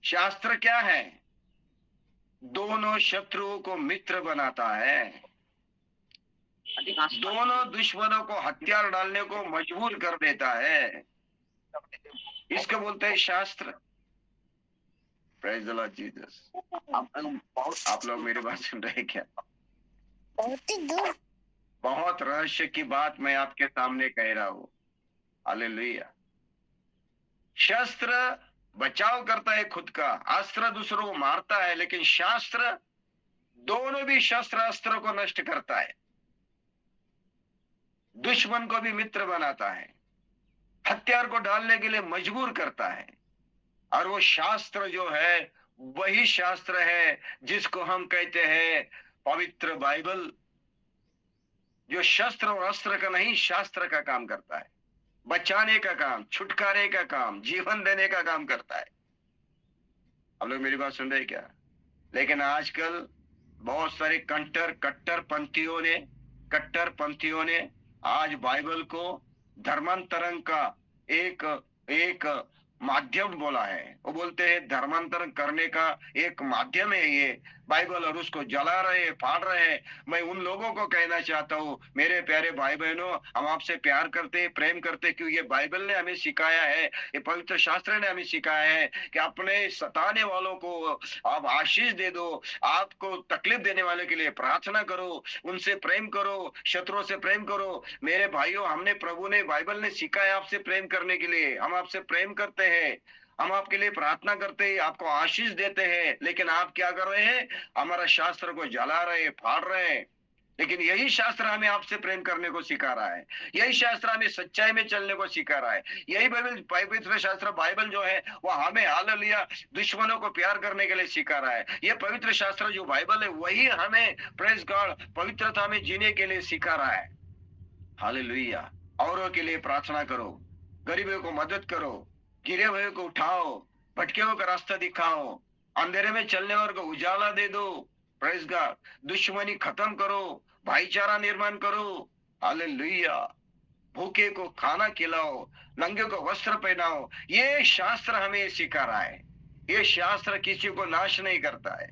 [SPEAKER 1] शास्त्र क्या है? दोनों शत्रुओं को मित्र बनाता है, दोनों दुश्मनों को हथियार डालने को मजबूर कर देता है। इसको बोलते हैं शास्त्र। Praise the Lord Jesus. आप लोग मेरी बात सुन रहे हैं क्या? बहुत रहस्य की बात मैं आपके सामने कह रहा हूं। हालेलुया। शस्त्र बचाव करता है खुद का, अस्त्र दूसरों को मारता है, लेकिन शास्त्र दोनों भी शस्त्र अस्त्रों को नष्ट करता है, दुश्मन को भी मित्र बनाता है, हथियार को डालने के लिए मजबूर करता है। और वो शास्त्र जो है वही शास्त्र है जिसको हम कहते हैं पवित्र बाइबल, जो शस्त्र और अस्त्र का नहीं, शास्त्र का काम करता है, बचाने का काम, छुटकारे का काम, जीवन देने का काम करता है। आप लोग मेरी बात सुन रहे हैं क्या? लेकिन आजकल बहुत सारे कट्टरपंथियों ने आज बाइबल को धर्मांतरण का एक एक माध्यम बोला है। वो बोलते हैं धर्मांतरण करने का एक माध्यम है ये बाइबल, और उसको जला रहे हैं, फाड़ रहे हैं। मैं उन लोगों को कहना चाहता हूँ, मेरे प्यारे भाई बहनों, हम आपसे प्यार करते, प्रेम करते, क्यों ये बाइबल ने हमें सिखाया है, ये पवित्र शास्त्र ने हमें सिखाया है कि अपने सताने वालों को आप आशीष दे दो, आपको तकलीफ देने वाले के लिए प्रार्थना करो, उनसे प्रेम करो, शत्रुओं से प्रेम करो। मेरे भाइयों, हमने प्रभु ने बाइबल ने सिखाया आपसे प्रेम करने के लिए, हम आपसे प्रेम करते हैं, हम आपके लिए प्रार्थना करते हैं, आपको आशीष देते हैं, लेकिन आप क्या कर रहे हैं? हमारा शास्त्र को जला रहे, फाड़ रहे हैं। लेकिन यही शास्त्र हमें आपसे प्रेम करने को सिखा रहा है, यही शास्त्र हमें सच्चाई में चलने को सिखा रहा है। यही बाइबल, पवित्र शास्त्र बाइबल जो है वो हमें हालेलुया दुश्मनों को प्यार करने के लिए सिखा रहा है। ये पवित्र शास्त्र जो बाइबल है वही हमें प्रेज गॉड पवित्रता में जीने के लिए सिखा रहा है। हालेलुया। औरों के लिए प्रार्थना करो, गरीबों को मदद करो, गिरे हुए को उठाओ, भटके हुए का रास्ता दिखाओ, अंधेरे में चलने वालों को उजाला दे दो। Praise God. दुश्मनी खत्म करो, भाईचारा निर्माण करो। हालेलुया। भूखे को खाना खिलाओ, नंगे को वस्त्र पहनाओ। ये शास्त्र हमें सिखा रहा है। ये शास्त्र किसी को नाश नहीं करता है,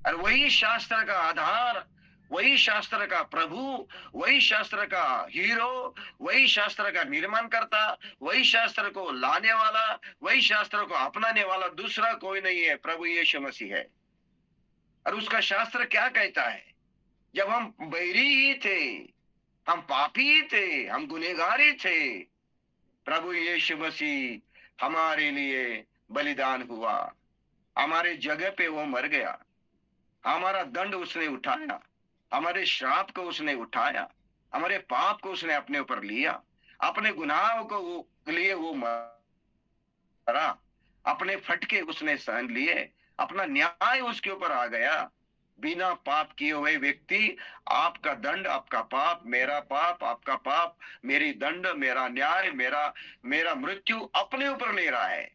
[SPEAKER 1] और वही शास्त्र का आधार, वही शास्त्र का प्रभु, वही शास्त्र का हीरो, वही शास्त्र का निर्माण करता, वही शास्त्र को लाने वाला, वही शास्त्र को अपनाने वाला दूसरा कोई नहीं है, प्रभु यीशु मसीह है। और उसका शास्त्र क्या कहता है? जब हम बैरी ही थे, हम पापी थे, हम गुनहगारी थे, प्रभु यीशु मसीह हमारे लिए बलिदान हुआ, हमारे जगह पे वो मर गया, हमारा दंड उसने उठाया, हमारे श्राप को उसने उठाया, हमारे पाप को उसने अपने ऊपर लिया, अपने गुनाहों को लिए वो मरा, अपने फटके उसने सहन लिए, अपना न्याय उसके ऊपर आ गया। बिना पाप किए हुए व्यक्ति, आपका दंड, आपका पाप, मेरा पाप, आपका पाप, मेरी दंड, मेरा न्याय, मेरा मृत्यु अपने ऊपर ले रहा है।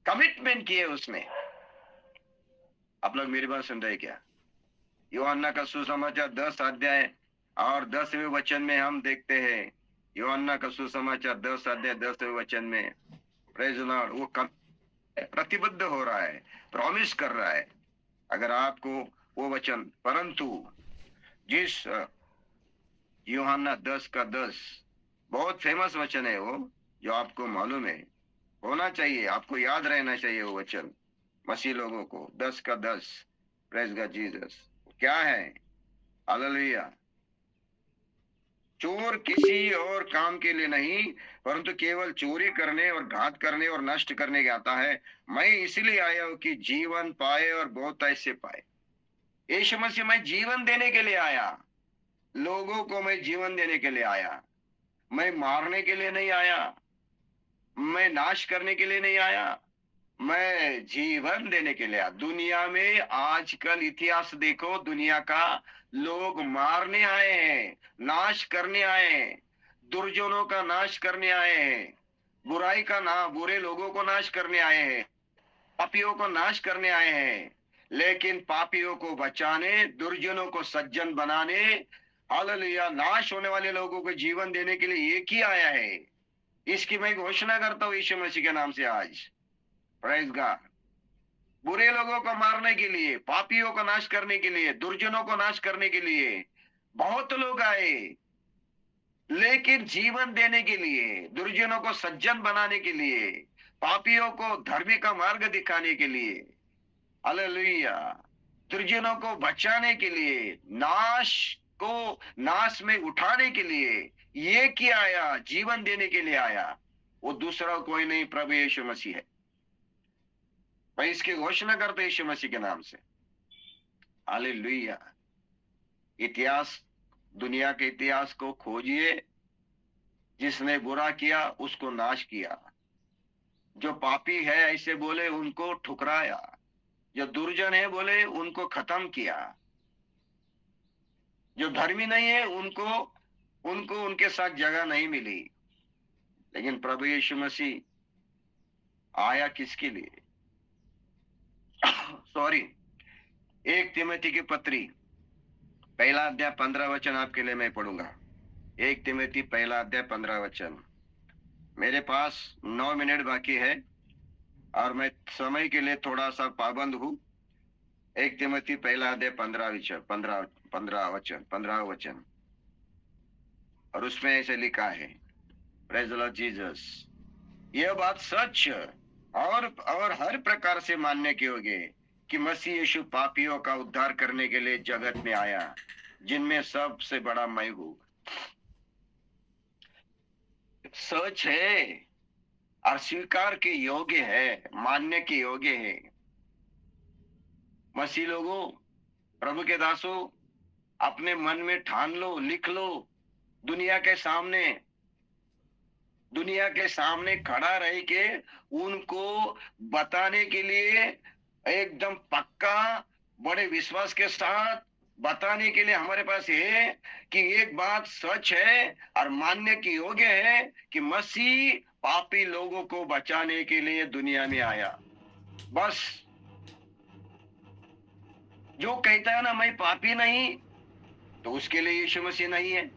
[SPEAKER 1] कमिटमेंट किए उसने। आप लोग मेरी बात सुन रहे क्या? यूहन्ना का सुसमाचार 10 अध्याय और 10वें वचन में हम देखते हैं, यूहन्ना का सुसमाचार 10 अध्याय 10वें वचन में, प्रेज द लॉर्ड, वो प्रतिबद्ध हो रहा है, प्रॉमिस कर रहा है अगर आपको वो वचन, परंतु जिस यूहन्ना 10 का 10 बहुत फेमस वचन है वो, जो आपको मालूम है, होना चाहिए, आपको याद रहना चाहिए वो वचन मसीह लोगों को, 10 का 10, प्रेज गॉड जीसस। क्या है? हालेलुया। चोर किसी और काम के लिए नहीं, परंतु केवल चोरी करने और घात करने और नष्ट करने के आता है। मैं इसलिए आया हूं कि जीवन पाए और बहुत ऐसे पाए। यीशु मसीह, मैं जीवन देने के लिए आया, लोगों को मैं जीवन देने के लिए आया, मैं मारने के लिए नहीं आया, मैं नाश करने के लिए नहीं आया, मैं जीवन देने के लिए आया। दुनिया में आजकल इतिहास देखो, दुनिया का लोग मारने आए हैं, नाश करने आए हैं, दुर्जनों का नाश करने आए हैं, बुराई का ना, बुरे लोगों को नाश करने आए हैं, पापियों को नाश करने आए हैं। लेकिन पापियों को बचाने, दुर्जनों को सज्जन बनाने, हालेलुया, नाश होने वाले लोगों को जीवन देने के लिए एक ही आया है। इसकी मैं घोषणा करता हूं यीशु मसीह के नाम से आज। Praise God. बुरे लोगों को मारने के लिए, पापियों को नाश करने के लिए, दुर्जनों को नाश करने के लिए बहुत लोग आए, लेकिन जीवन देने के लिए, दुर्जनों को सज्जन बनाने के लिए, पापियों को धर्मी का मार्ग दिखाने के लिए, हालेलुया, दुर्जनों को बचाने के लिए, नाश को नाश में उठाने के लिए, ये क्या आया? जीवन देने के लिए आया। वो दूसरा कोई नहीं, प्रभु यीशु मसीह है। मैं इसकी घोषणा करता यीशु मसीह के नाम से। हालेलुया। इतिहास, दुनिया के इतिहास को खोजिए। जिसने बुरा किया उसको नाश किया, जो पापी है ऐसे बोले उनको ठुकराया, जो दुर्जन है बोले उनको खत्म किया, जो धर्मी नहीं है उनको उनको उनके साथ जगह नहीं मिली। लेकिन प्रभु यीशु मसीह आया किसके लिए? सॉरी, 1 तिमोथी की पत्री 1 अध्याय 15 वचन आपके लिए मैं पढ़ूंगा। 1 तिमोथी 1 अध्याय 15 वचन। मेरे पास 9 मिनट बाकी है और मैं समय के लिए थोड़ा सा पाबंद हूं। 1 तिमोथी 1 अध्याय 15 वचन, और उसमें ऐसे लिखा है, प्रेज द लॉर्ड जीसस, यह बात सच और हर प्रकार से मानने के योग्य है कि मसीह यीशु पापियों का उद्धार करने के लिए जगत में आया, जिनमें सबसे बड़ा मैं हूं। सच है और स्वीकार के योग्य है, मानने के योग्य है। मसीह लोगों, प्रभु के दासों, अपने मन में ठान लो, लिख लो। दुनिया के सामने खड़ा रह के उनको बताने के लिए एकदम पक्का, बड़े विश्वास के साथ बताने के लिए हमारे पास है कि एक बात सच है और मानने की योग्य है कि मसीह पापी लोगों को बचाने के लिए दुनिया में आया। बस जो कहता है ना मैं पापी नहीं, तो उसके लिए यीशु मसीह नहीं है।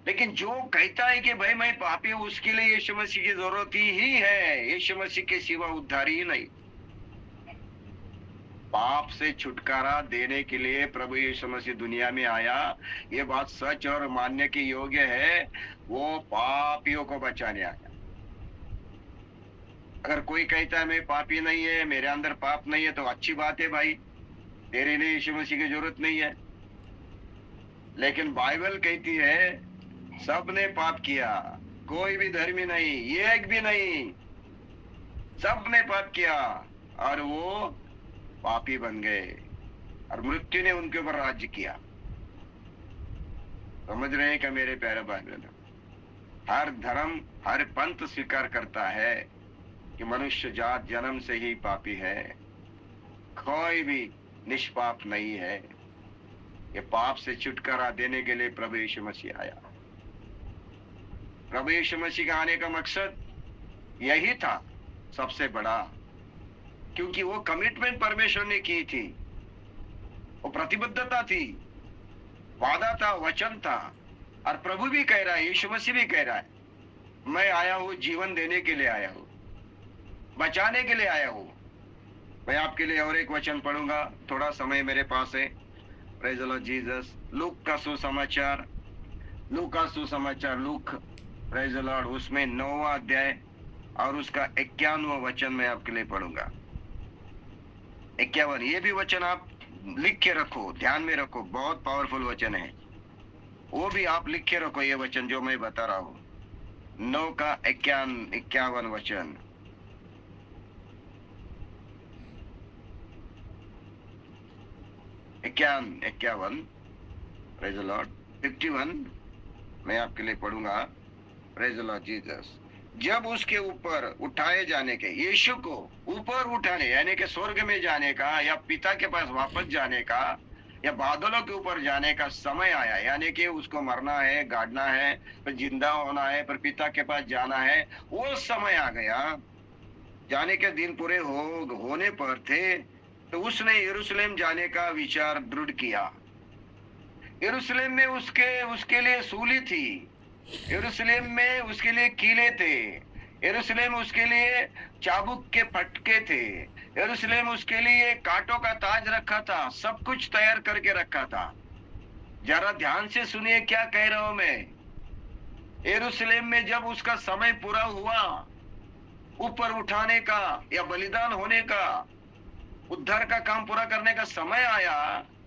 [SPEAKER 1] लेकिन जो कहता है कि भाई मैं पापी हूं, उसके लिए यीशु मसीह की जरूरत ही है। यीशु मसीह के सिवा उद्धार ही नहीं। पाप से छुटकारा देने के लिए प्रभु यीशु मसीह दुनिया में आया, ये बात सच और मानने के योग्य है। वो पापियों को बचाने आया। अगर कोई कहता है मैं पापी नहीं है, मेरे अंदर पाप नहीं है, तो अच्छी बात है भाई, तेरे लिए यीशु मसीह की जरूरत नहीं है। लेकिन बाइबल कहती है सबने पाप किया, कोई भी धर्मी नहीं, एक भी नहीं, सबने पाप किया और वो पापी बन गए और मृत्यु ने उनके ऊपर राज्य किया। समझ रहे हैं क्या मेरे प्यारे भाई बहनों? हर धर्म, हर पंथ स्वीकार करता है कि मनुष्य जात जन्म से ही पापी है, कोई भी निष्पाप नहीं है। ये पाप से छुटकारा देने के लिए प्रभु यीशु मसीह आया। प्रभु यीशु मसीह का आने का मकसद यही था सबसे बड़ा, क्योंकि वो कमिटमेंट परमेश्वर ने की थी, वो प्रतिबद्धता थी, वादा था, वचन था। और प्रभु भी कह रहा है, यीशु मसीह भी कह रहा है, मैं आया हूं जीवन देने के लिए आया हूं, बचाने के लिए आया हूं। मैं आपके लिए और एक वचन पढ़ूंगा, थोड़ा समय मेरे पास है। Praise the Lord Jesus. Look का सुसमाचार, लूक, प्रेज द लॉर्ड, उसमें 9वां अध्याय और उसका 51वां वचन मैं आपके लिए पढ़ूंगा। 51, ये भी वचन आप लिख के रखो, ध्यान में रखो, बहुत पावरफुल वचन है। वो भी आप लिख के रखो, ये वचन जो मैं बता रहा हूं। 9 का 51 वचन। इक्यावन, प्रेज द लॉर्ड। 51 मैं आपके लिए पढ़ूंगा। Praise the Lord Jesus. जब उसके ऊपर उठाए जाने के, यीशु को ऊपर उठाने यानी कि स्वर्ग में जाने का या पिता के पास वापस जाने का या बादलों के ऊपर जाने का समय आया, यानी कि उसको मरना है, गाड़ना है, फिर जिंदा होना है, फिर पिता के पास जाना है, वो समय आ गया। जाने के दिन पूरे होने पर थे तो उसने यरूशलेम जाने का विचार दृढ़ किया। यरूशलेम में उसके लिए सूली थी, यरूशलेम में उसके लिए कीले थे, यरूशलेम उसके लिए चाबुक के फटके थे, यरूशलेम उसके लिए कांटों का ताज रखा था, सब कुछ तैयार करके रखा था। जरा ध्यान से सुनिए क्या कह रहा हूं मैं। यरूशलेम में जब उसका समय पूरा हुआ, ऊपर उठाने का या बलिदान होने का, उद्धार का काम पूरा करने का समय आया,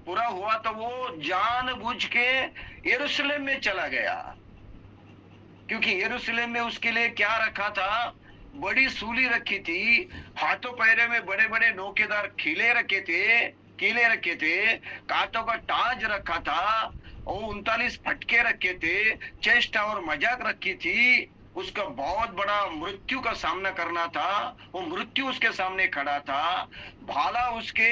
[SPEAKER 1] पूरा हुआ, तो वो जानबूझ के यरूशलेम में चला गया। क्योंकि यरूशलेम में उसके लिए क्या रखा था? बड़ी सूली रखी थी, हाथों पैरों में बड़े बड़े नोकेदार कीले रखे थे, कांटों का ताज रखा था, और 39 फटके रखे थे, चेष्टा और मजाक रखी थी। उसका बहुत बड़ा मृत्यु का सामना करना था, वो मृत्यु उसके सामने खड़ा था। भाला उसके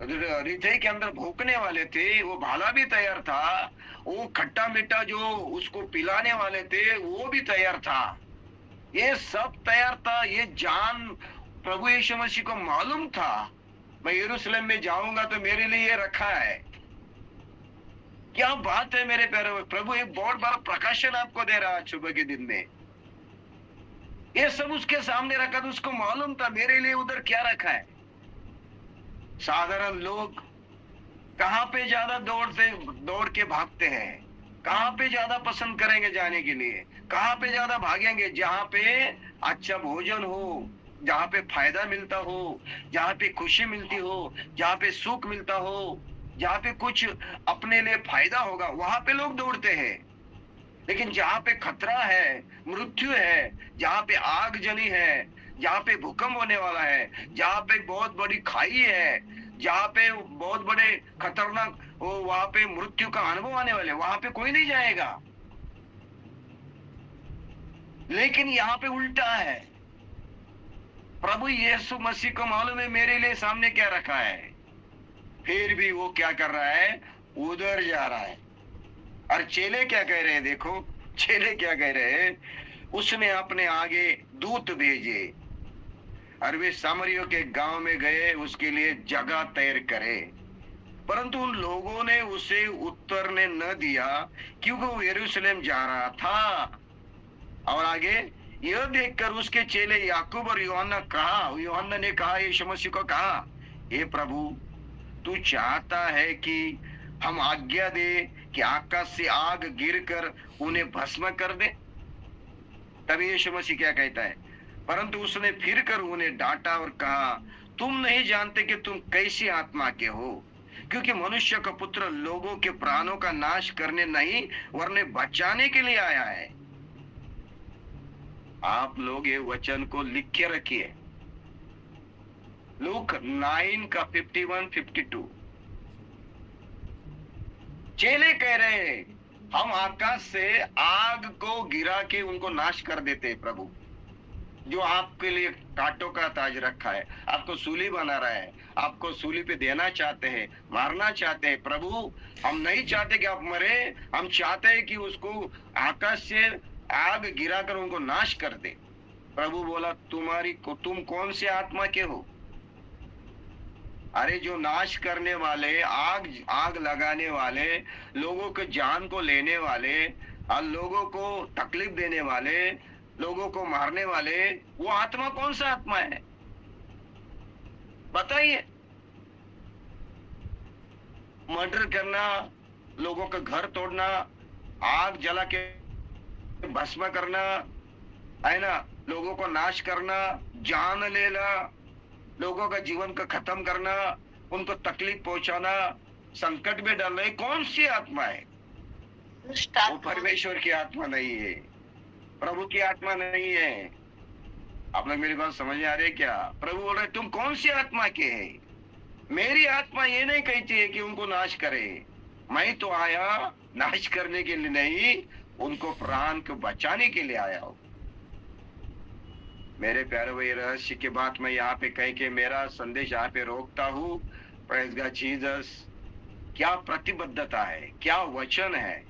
[SPEAKER 1] हृदय के अंदर भोंकने वाले थे, वो भाला भी तैयार था। वो खट्टा मीठा जो उसको पिलाने वाले थे वो भी तैयार था। ये सब तैयार था। ये जान प्रभु यीशु मसीह को मालूम था, मैं यरूशलेम में जाऊंगा तो मेरे लिए ये रखा है। क्या बात है मेरे प्यारे, प्रभु एक बहुत बड़ा प्रकाशन आपको दे रहा है सुबह के दिन में। ये सब उसके सामने रखा था, उसको मालूम था मेरे लिए उधर क्या रखा है। साधारण लोग कहां पे ज्यादा दौड़ के भागते हैं, कहां पे ज्यादा पसंद करेंगे जाने के लिए, कहां पे ज्यादा भागेंगे? जहां पे अच्छा भोजन हो, जहां पे फायदा मिलता हो, जहां पे खुशी मिलती हो, जहां पे सुख मिलता हो, जहां पे कुछ अपने लिए फायदा होगा, वहां पे लोग दौड़ते हैं। लेकिन जहां पे खतरा है, मृत्यु है, जहां पे आग जली है, जहां पे भूकंप होने वाला है, जहां पे बहुत बड़ी खाई है, जहां पे बहुत बड़े खतरनाक, वहां पे मृत्यु का अनुभव आने वाले, वहां पे कोई नहीं जाएगा। लेकिन यहाँ पे उल्टा है। प्रभु यीशु मसीह को मालूम है मेरे लिए सामने क्या रखा है, फिर भी वो क्या कर रहा है? उधर जा रहा है। और चेले क्या कह रहे हैं? देखो चेले क्या कह रहे हैं? उसने अपने आगे दूत भेजे और वे सामरियों के गांव में गए, उसके लिए जगह तैयार करे। परंतु उन लोगों ने उसे उत्तरने न दिया, क्योंकि वो यरूशलेम जा रहा था। और आगे यह देखकर उसके चेले याकूब और यूहन्ना ने कहा, यीशु मसीह को कहा, हे प्रभु, तू चाहता है कि हम आज्ञा दे कि आकाश से आग गिरकर उन्हें भस्म कर दे? तभी यीशु मसीह क्या कहता है? परंतु उसने फिर कर उन्हें डांटा और कहा, तुम नहीं जानते कि तुम कैसी आत्मा के हो, क्योंकि मनुष्य का पुत्र लोगों के प्राणों का नाश करने नहीं वरने बचाने के लिए आया है। आप लोग ये वचन को लिख के रखिए, लूक 9 का 51-52। चेले कह रहे हैं हम आकाश से आग को गिरा के उनको नाश कर देते हैं। प्रभु जो आपके लिए कांटों का ताज रखा है, आपको सूली बना रहा है, आपको सूली पे देना चाहते हैं, मारना चाहते हैं। प्रभु हम नहीं चाहते कि आप मरे, हम चाहते हैं कि उसको आकाश से आग गिराकर उनको नाश कर दे। प्रभु बोला, तुम कौन से आत्मा के हो? अरे जो नाश करने वाले, आग लगाने वाले, लोगों के जान को लेने वाले और लोगों को तकलीफ देने वाले, लोगों को मारने वाले, वो आत्मा कौन सा आत्मा है बताइए? मर्डर करना, लोगों का घर तोड़ना, आग जला के भस्म करना, है ना, लोगों को नाश करना, जान लेना, लोगों का जीवन का खत्म करना, उनको तकलीफ पहुंचाना, संकट में डालना, कौन सी आत्मा है? वो परमेश्वर की आत्मा नहीं है, प्रभु की आत्मा नहीं है। आप लोग मेरी बात समझ आ रही है क्या? प्रभु बोल रहे तुम कौन सी आत्मा के है? मेरी आत्मा ये नहीं कहती है कि उनको नाश करे। मैं तो आया नाश करने के लिए नहीं, उनको प्राण को बचाने के लिए आया हूं। मेरे प्यारे भाई, रहस्य की बात मैं यहाँ पे कह के मेरा संदेश यहाँ पे रोकता हूँ। Praise God Jesus. क्या प्रतिबद्धता है, क्या वचन है,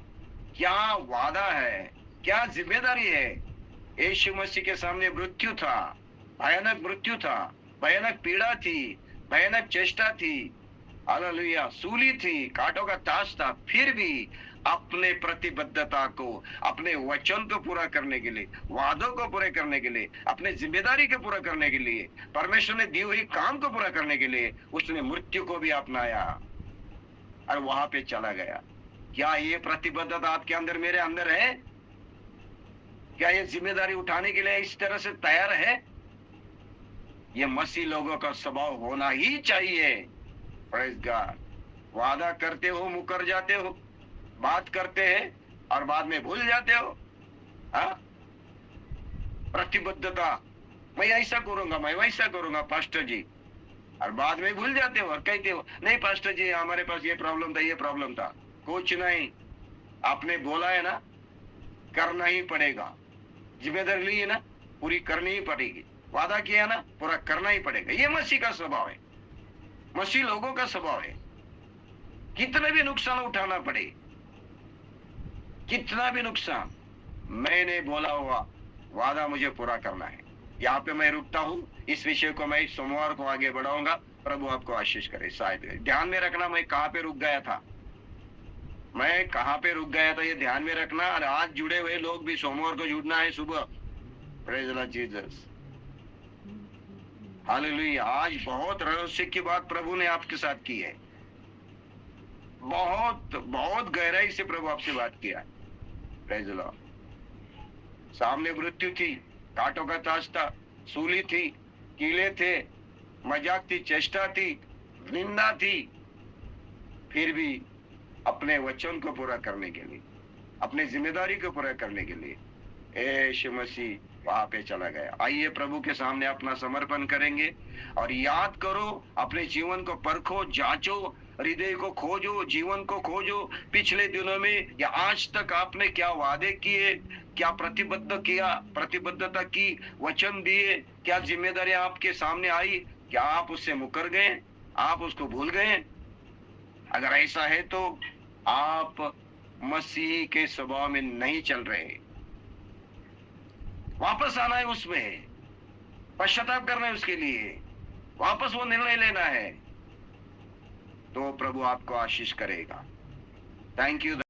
[SPEAKER 1] क्या वादा है, क्या जिम्मेदारी है। यीशु मसीह के सामने मृत्यु था, भयानक मृत्यु था, भयानक पीड़ा थी, भयानक चेष्टा थी, हालेलुया, सूली थी, कांटों का ताज था, फिर भी अपने प्रतिबद्धता को, अपने वचन को पूरा करने के लिए, वादों को पूरे करने के लिए, अपने जिम्मेदारी को पूरा करने के लिए, परमेश्वर ने दी हुई काम को पूरा करने के लिए उसने मृत्यु को भी अपनाया और वहां पे चला गया। क्या ये प्रतिबद्धता आपके अंदर, मेरे अंदर है? क्या ये जिम्मेदारी उठाने के लिए इस तरह से तैयार है? ये मसीह लोगों का स्वभाव होना ही चाहिए। Praise God. वादा करते हो, मुकर जाते हो, बात करते हैं और बाद में भूल जाते हो। हाँ, प्रतिबद्धता, मैं ऐसा करूंगा, मैं वैसा करूंगा पास्टर जी, और बाद में भूल जाते हो और कहते हो नहीं पास्टर जी हमारे पास ये प्रॉब्लम था, ये प्रॉब्लम था। कुछ नहीं, आपने बोला है ना, करना ही पड़ेगा। जिम्मेदारी ली है ना, पूरी करनी ही पड़ेगी। वादा किया ना, पूरा करना ही पड़ेगा। ये मसीह का स्वभाव है, मसीह लोगों का स्वभाव है। कितना भी नुकसान उठाना पड़े, कितना भी नुकसान, मैंने बोला हुआ वादा मुझे पूरा करना है। यहाँ पे मैं रुकता हूँ, इस विषय को मैं सोमवार को आगे बढ़ाऊंगा। प्रभु आपको आशीष करे। शायद ध्यान में रखना मैं कहाँ पे रुक गया था, मैं कहाँ पे रुक गया था, ये ध्यान में रखना। और आज जुड़े हुए लोग भी सोमवार को जुड़ना है सुबह। Praise the Lord Jesus, hallelujah. आज बहुत रहस्य की बात प्रभु ने आपके साथ की है, बहुत बहुत गहराई से प्रभु आपसे बात किया है। Praise the Lord. सामने मृत्यु थी, कांटों का ताज था, सूली थी, कीले थे, मजाक थी, चेष्टा थी, निंदा थी, फिर भी अपने वचन को पूरा करने के लिए, अपने जिम्मेदारी को पूरा करने के लिए यीशु मसीह वहां पे चला गया। आइए प्रभु के सामने अपना समर्पण करेंगे और याद करो, अपने जीवन को परखो, जांचो, हृदय को खोजो, जीवन को खोजो। पिछले दिनों में या आज तक आपने क्या वादे किए, क्या प्रतिबद्धता की, वचन दिए, क्या जिम्मेदारी आपके सामने आई, क्या आप उससे मुकर गए, आप उसको भूल गए? अगर ऐसा है तो आप मसीह के स्वभाव में नहीं चल रहे। वापस आना है, उसमें पश्चाताप करना है, उसके लिए वापस वो निर्णय लेना है, तो प्रभु आपको आशीष करेगा। Thank you.